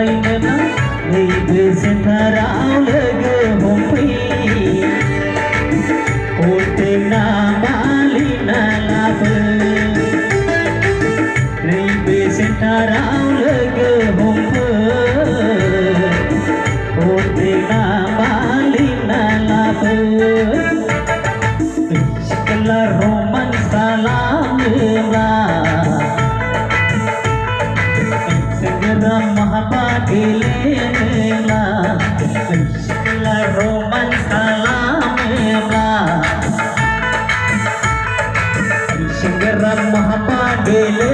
lainnya Ibu sekarang lagi hompi Kote na malina lape Ibu sekarang lagi hompi Kote na malina lape Setelah roman salam segera mahabadilela setelah roman salamela segera mahabadilela